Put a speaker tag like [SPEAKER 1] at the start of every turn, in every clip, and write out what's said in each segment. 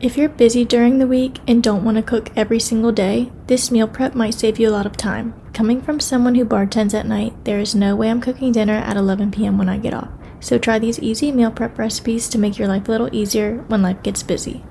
[SPEAKER 1] If you're busy during the week and don't want to cook every single day, this meal prep might save you a lot of time. Coming from someone who bartends at night, there is no way I'm cooking dinner at 11 p.m. when I get off. So try these easy meal prep recipes to make your life a little easier when life gets busy.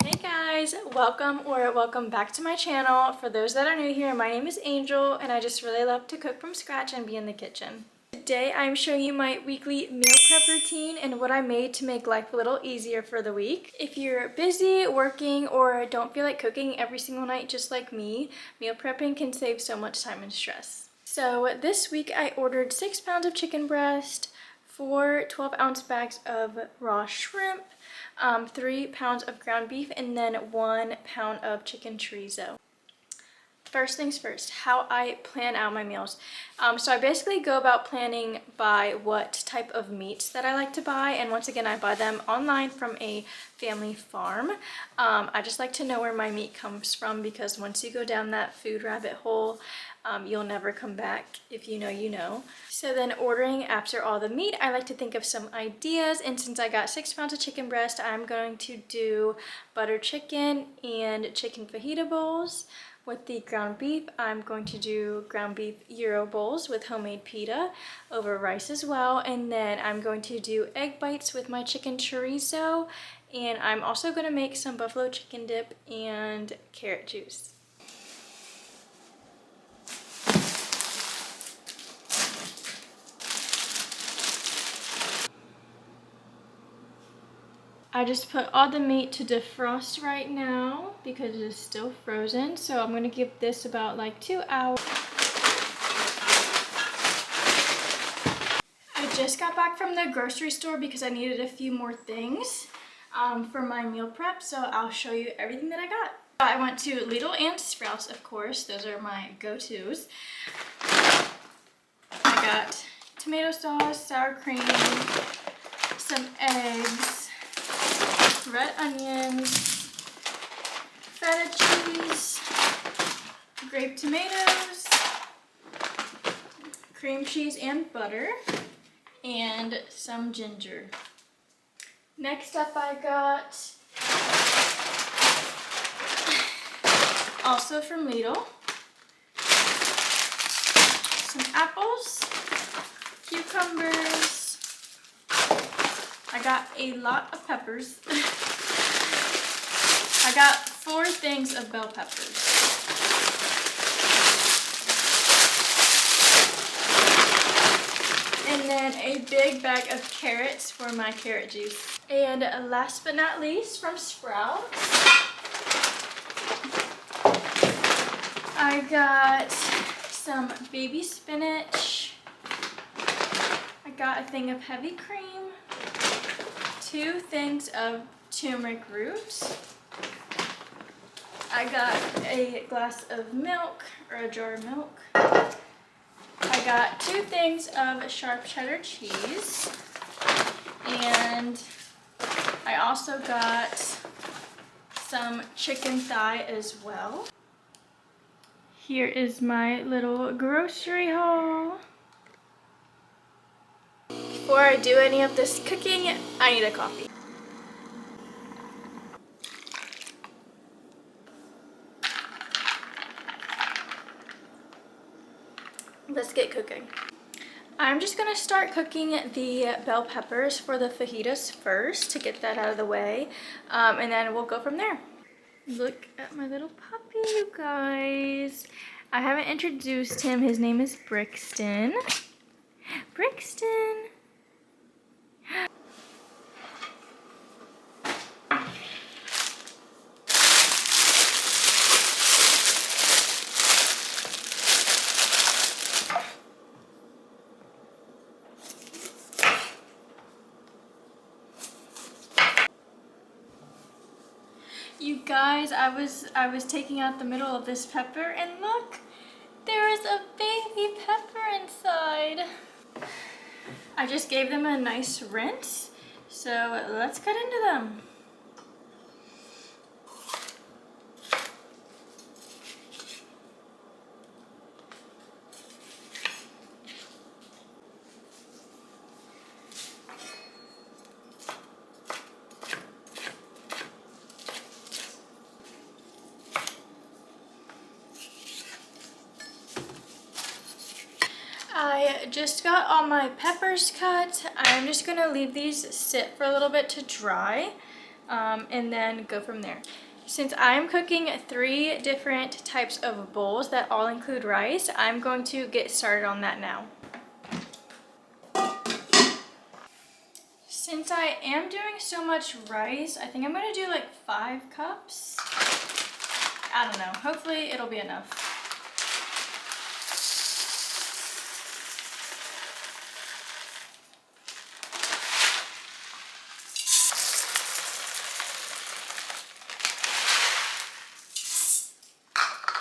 [SPEAKER 1] Hey guys, welcome back to my channel. For those that are new here, my name is Angel and I just really love to cook from scratch and be in the kitchen. Today I'm showing you my weekly meal prep routine and what I made to make life a little easier for the week. If you're busy, working, or don't feel like cooking every single night just like me, meal prepping can save so much time and stress. So this week I ordered 6 pounds of chicken breast, 4 12-ounce bags of raw shrimp, 3 pounds of ground beef, and then 1 pound of chicken chorizo. First things first, how I plan out my meals. So I basically go about planning by what type of meats that I like to buy, and once again I buy them online from a family farm. I just like to know where my meat comes from, because once you go down that food rabbit hole, you'll never come back. If you know, you know. So then ordering after all the meat, I like to think of some ideas, and since I got 6 pounds of chicken breast, I'm going to do butter chicken and chicken fajita bowls. With the ground beef, I'm going to do ground beef gyro bowls with homemade pita over rice as well. And then I'm going to do egg bites with my chicken chorizo. And I'm also going to make some buffalo chicken dip and carrot juice. I just put all the meat to defrost right now because it is still frozen. So I'm going to give this about like 2 hours. I just got back from the grocery store because I needed a few more things for my meal prep. So I'll show you everything that I got. I went to Lidl and Sprouts, of course. Those are my go-tos. I got tomato sauce, sour cream, some eggs, red onions, feta cheese, grape tomatoes, cream cheese and butter, and some ginger. Next up I got, also from Lidl, some apples, cucumbers. I got a lot of peppers. I got 4 things of bell peppers. And then a big bag of carrots for my carrot juice. And last but not least, from Sprouts, I got some baby spinach. I got a thing of heavy cream, 2 things of turmeric root. I got a glass of milk, or a jar of milk. I got 2 things of sharp cheddar cheese. And I also got some chicken thigh as well. Here is my little grocery haul. Before I do any of this cooking, I need a coffee. Let's get cooking. I'm just gonna start cooking the bell peppers for the fajitas first to get that out of the way, and then we'll go from there. Look at my little puppy, you guys. I haven't introduced him. His name is Brixton. Brixton. You guys, I was taking out the middle of this pepper, and look, there is a baby pepper inside. I just gave them a nice rinse, so let's cut into them. I just got all my peppers cut. I'm just gonna leave these sit for a little bit to dry and then go from there. Since I'm cooking 3 different types of bowls that all include rice, I'm going to get started on that now. Since I am doing so much rice, I think I'm gonna do like 5 cups. I don't know, hopefully it'll be enough.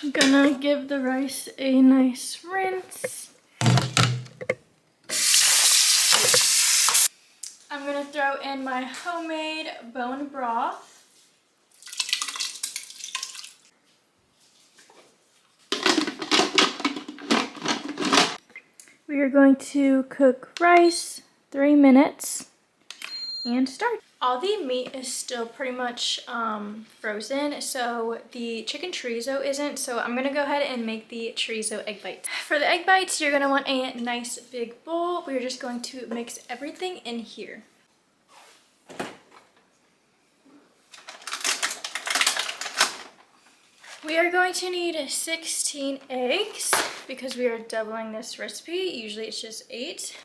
[SPEAKER 1] I'm gonna give the rice a nice rinse. I'm gonna throw in my homemade bone broth. We are going to cook rice 3 minutes and start. All the meat is still pretty much frozen, so the chicken chorizo isn't, so I'm gonna go ahead and make the chorizo egg bites. For the egg bites, you're gonna want a nice big bowl. We're just going to mix everything in here. We are going to need 16 eggs because we are doubling this recipe. Usually it's just 8.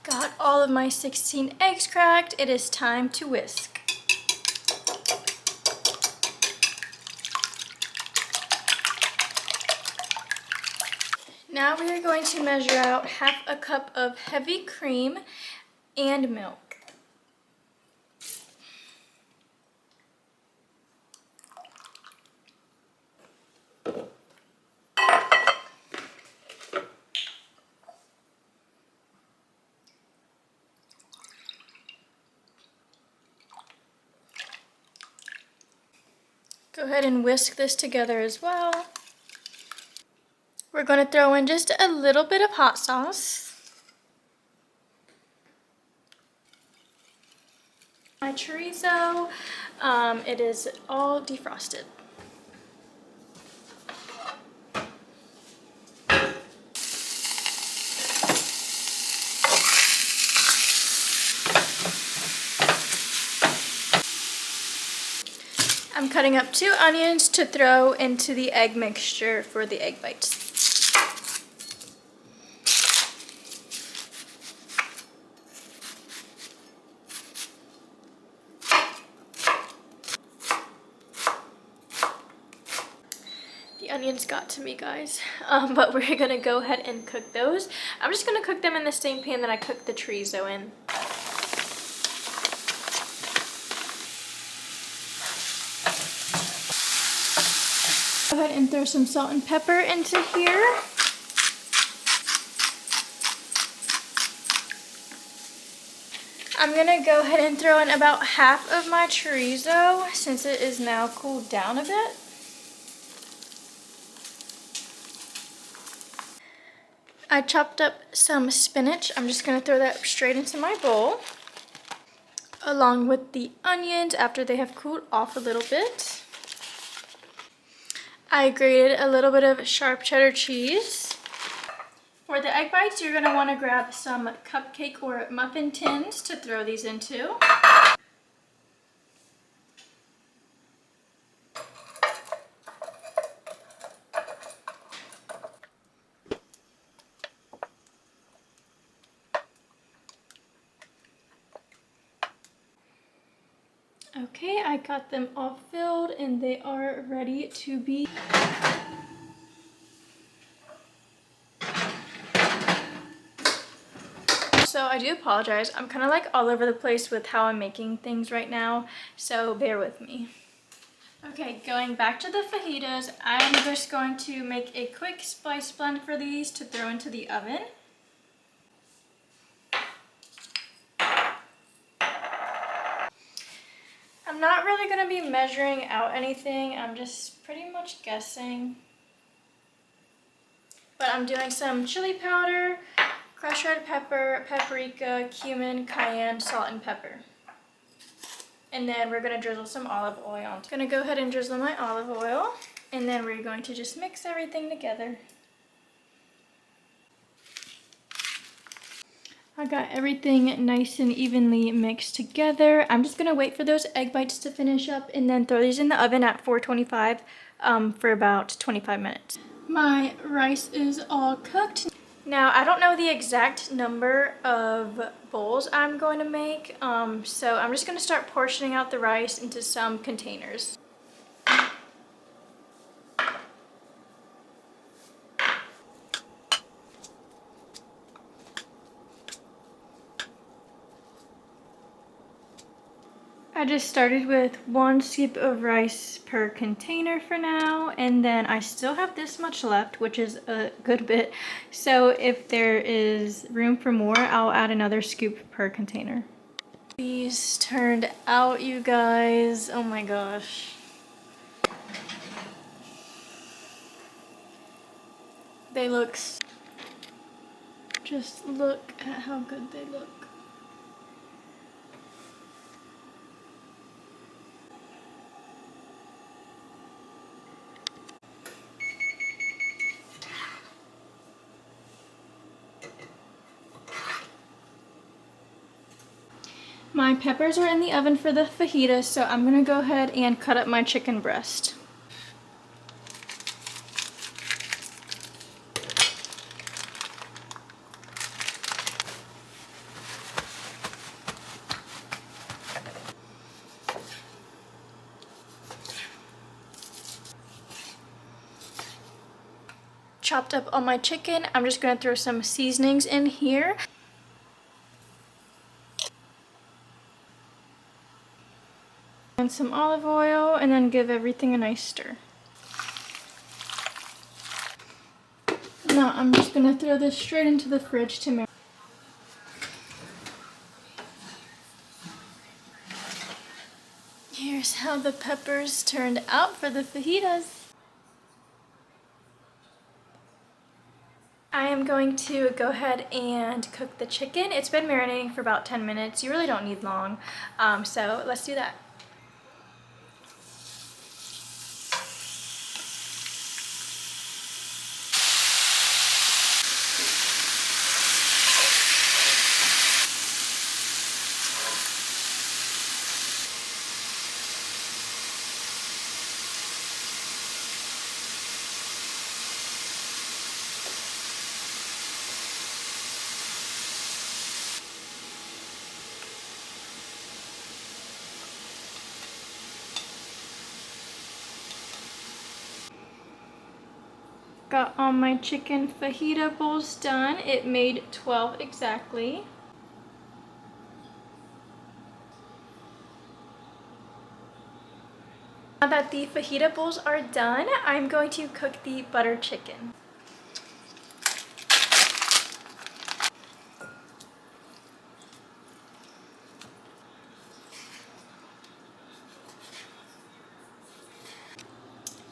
[SPEAKER 1] Got all of my 16 eggs cracked. It is time to whisk. Now we are going to measure out half a cup of heavy cream and milk. Go ahead and whisk this together as well. We're going to throw in just a little bit of hot sauce. My chorizo, it is all defrosted. I'm cutting up 2 onions to throw into the egg mixture for the egg bites. The onions got to me, guys, but we're gonna go ahead and cook those. I'm just gonna cook them in the same pan that I cooked the chorizo in. Go ahead and throw some salt and pepper into here. I'm gonna go ahead and throw in about half of my chorizo since it is now cooled down a bit. I chopped up some spinach. I'm just gonna throw that straight into my bowl, along with the onions after they have cooled off a little bit. I grated a little bit of sharp cheddar cheese. For the egg bites, you're gonna wanna grab some cupcake or muffin tins to throw these into. Okay, I got them all filled and they are ready to be. So I do apologize. I'm kind of like all over the place with how I'm making things right now, so bear with me. Okay, going back to the fajitas, I'm just going to make a quick spice blend for these to throw into the oven. I'm not really going to be measuring out anything. I'm just pretty much guessing. But I'm doing some chili powder, crushed red pepper, paprika, cumin, cayenne, salt, and pepper. And then we're gonna drizzle some olive oil on. Gonna go ahead and drizzle my olive oil, and then we're going to just mix everything together. I got everything nice and evenly mixed together. I'm just gonna wait for those egg bites to finish up and then throw these in the oven at 425 for about 25 minutes. My rice is all cooked. Now, I don't know the exact number of bowls I'm going to make, so I'm just gonna start portioning out the rice into some containers. I just started with 1 scoop of rice per container for now, and then I still have this much left, which is a good bit. So if there is room for more, I'll add another scoop per container. These turned out, you guys. Oh my gosh. They look, just look at how good they look. My peppers are in the oven for the fajita, so I'm gonna go ahead and cut up my chicken breast. Chopped up all my chicken. I'm just gonna throw some seasonings in here. And some olive oil, and then give everything a nice stir. Now I'm just gonna throw this straight into the fridge to marinate. Here's how the peppers turned out for the fajitas. I am going to go ahead and cook the chicken. It's been marinating for about 10 minutes. You really don't need long, so let's do that. Got all my chicken fajita bowls done. It made 12 exactly. Now that the fajita bowls are done, I'm going to cook the butter chicken.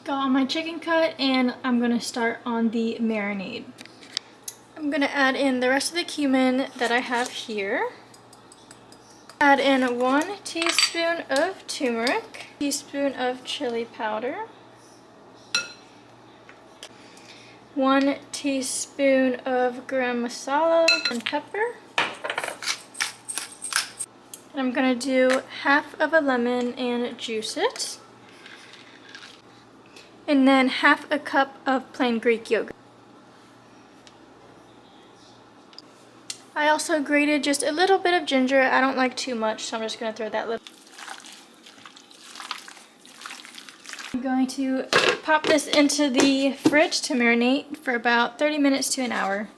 [SPEAKER 1] Got all my chicken cut, and I'm gonna start on the marinade. I'm gonna add in the rest of the cumin that I have here. Add in 1 teaspoon of turmeric, teaspoon of chili powder, 1 teaspoon of garam masala and pepper. And I'm gonna do half of a lemon and juice it. And then half a cup of plain Greek yogurt. I also grated just a little bit of ginger. I don't like too much, so I'm just going to throw that little. I'm going to pop this into the fridge to marinate for about 30 minutes to an hour.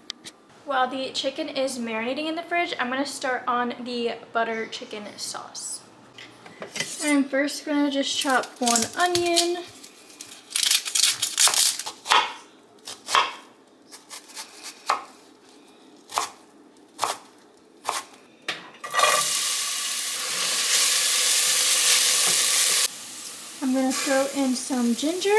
[SPEAKER 1] While the chicken is marinating in the fridge, I'm going to start on the butter chicken sauce. I'm first going to just chop 1 onion. I'm going to throw in some ginger.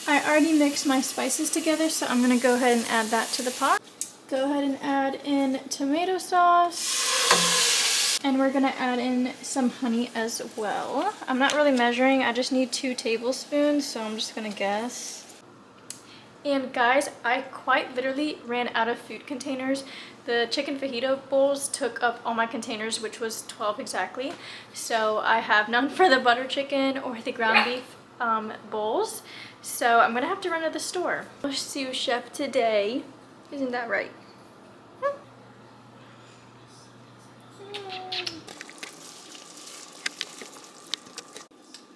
[SPEAKER 1] I already mixed my spices together, so I'm going to go ahead and add that to the pot. Go ahead and add in tomato sauce. And we're gonna add in some honey as well. I'm not really measuring, I just need 2 tablespoons, so I'm just gonna guess. And guys, I quite literally ran out of food containers. The chicken fajita bowls took up all my containers, which was 12 exactly. So I have none for the butter chicken or the ground beef bowls. So I'm gonna have to run to the store. Sous chef today, isn't that right?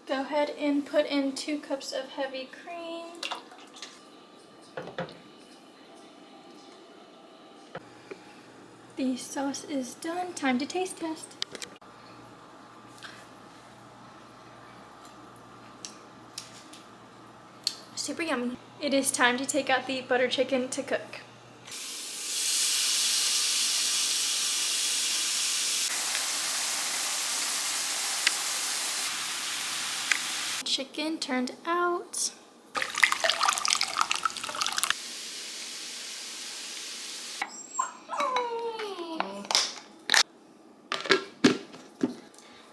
[SPEAKER 1] Go ahead and put in 2 cups of heavy cream. The sauce is done. Time to taste test. Super yummy. It is time to take out the butter chicken to cook. Chicken turned out.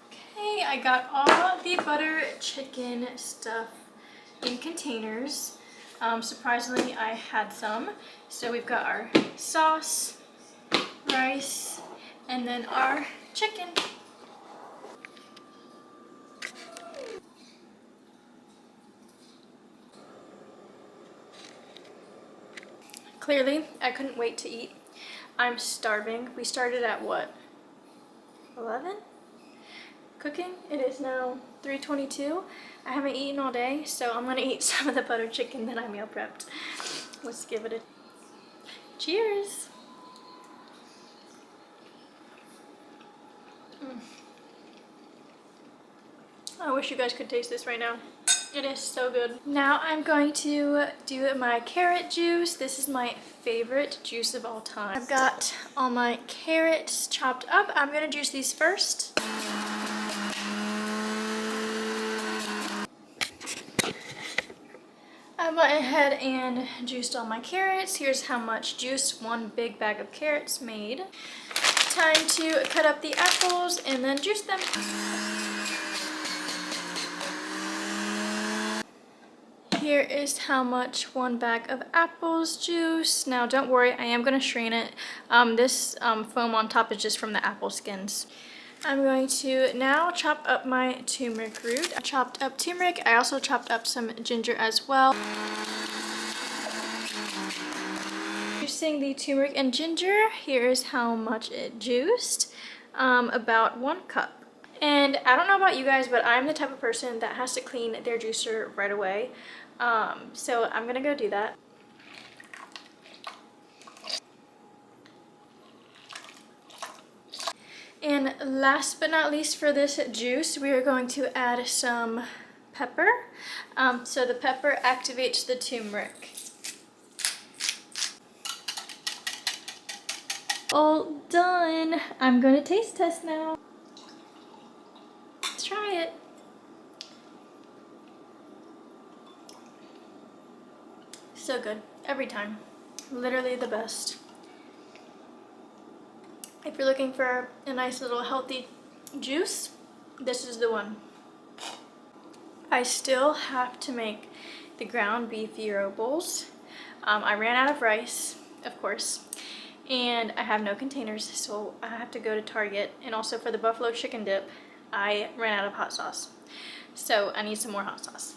[SPEAKER 1] Okay, I got all the butter chicken stuff in containers. Surprisingly, I had some. So we've got our sauce, rice, and then our chicken. Clearly, I couldn't wait to eat. I'm starving. We started at what? 11? Cooking. It is now 3:22. I haven't eaten all day, so I'm gonna eat some of the butter chicken that I meal prepped. Let's give it a cheers. I wish you guys could taste this right now. It is so good. Now I'm going to do my carrot juice. This is my favorite juice of all time. I've got all my carrots chopped up. I'm gonna juice these first. I went ahead and juiced all my carrots. Here's how much juice 1 big bag of carrots made. Time to cut up the apples and then juice them. Here is how much 1 bag of apples juice. Now don't worry, I am going to strain it. This foam on top is just from the apple skins. I'm going to now chop up my turmeric root. I chopped up turmeric. I also chopped up some ginger as well. Juicing the turmeric and ginger. Here is how much it juiced. About 1 cup. And I don't know about you guys, but I'm the type of person that has to clean their juicer right away. So I'm gonna go do that. And last but not least for this juice, we are going to add some pepper. So the pepper activates the turmeric. All done. I'm going to taste test now. Let's try it. So good. Every time. Literally the best. If you're looking for a nice little healthy juice, this is the one. I still have to make the ground beef gyro bowls. I ran out of rice, of course, and I have no containers, so I have to go to Target. And also for the buffalo chicken dip, I ran out of hot sauce, so I need some more hot sauce.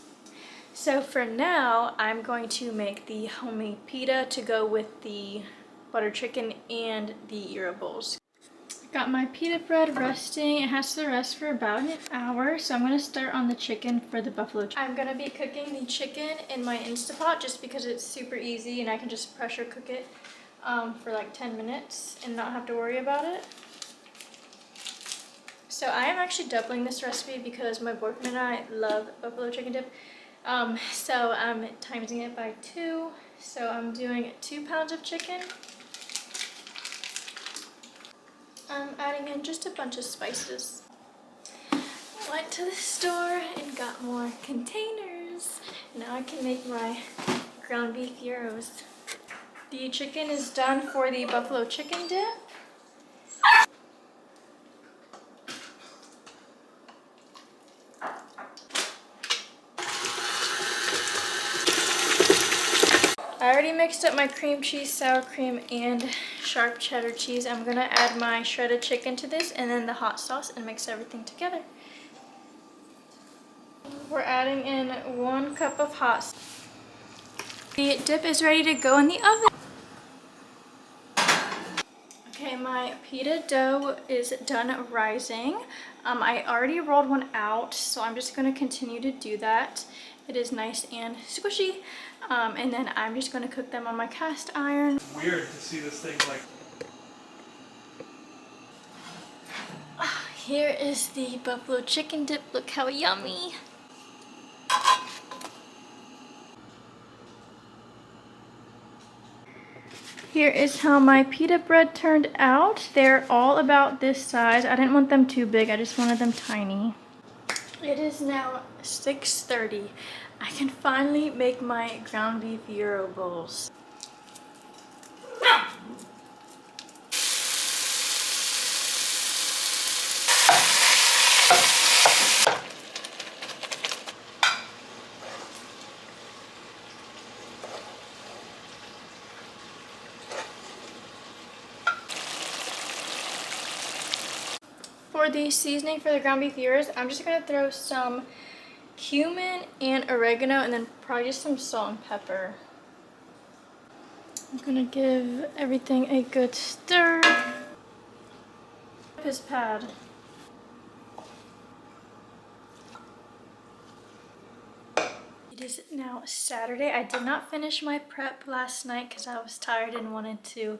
[SPEAKER 1] So for now, I'm going to make the homemade pita to go with the butter chicken and the gyro bowls. Got my pita bread resting. It has to rest for about an hour, so I'm going to start on the chicken for the buffalo chicken. I'm going to be cooking the chicken in my Instapot just because it's super easy and I can just pressure cook it for like 10 minutes and not have to worry about it. So I am actually doubling this recipe because my boyfriend and I love buffalo chicken dip. So I'm timesing it by 2. So I'm doing 2 pounds of chicken. I'm adding in just a bunch of spices. Went to the store and got more containers. Now I can make my ground beef gyros. The chicken is done for the buffalo chicken dip. I already mixed up my cream cheese, sour cream, and sharp cheddar cheese. I'm gonna add my shredded chicken to this and then the hot sauce and mix everything together. We're adding in 1 cup of hot sauce. The dip is ready to go in the oven. Okay, my pita dough is done rising. I already rolled one out, so I'm just going to continue to do that. It is nice and squishy. And then I'm just going to cook them on my cast iron.
[SPEAKER 2] Weird to see this thing like...
[SPEAKER 1] Here is the buffalo chicken dip. Look how yummy. Here is how my pita bread turned out. They're all about this size. I didn't want them too big. I just wanted them tiny. It is now 6:30. I can finally make my ground beef gyro bowls. For the seasoning for the ground beef gyros, I'm just going to throw some cumin and oregano and then probably just some salt and pepper. I'm going to give everything a good stir. His pad. It is now Saturday. I did not finish my prep last night because I was tired and wanted to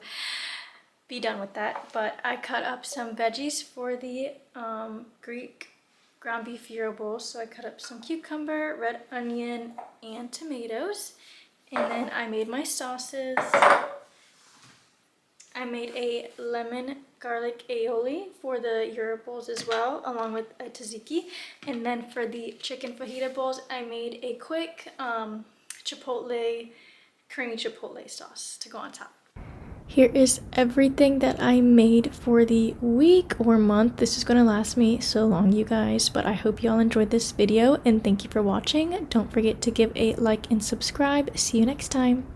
[SPEAKER 1] be done with that, but I cut up some veggies for the Greek ground beef gyro bowl. So I cut up some cucumber, red onion, and tomatoes, and then I made my sauces. I made a lemon garlic aioli for the gyro bowls as well, along with a tzatziki. And then for the chicken fajita bowls, I made a quick chipotle, creamy chipotle sauce to go on top. Here is everything that I made for the week or month. This is going to last me so long, you guys, but I hope y'all enjoyed this video and thank you for watching. Don't forget to give a like and subscribe. See you next time.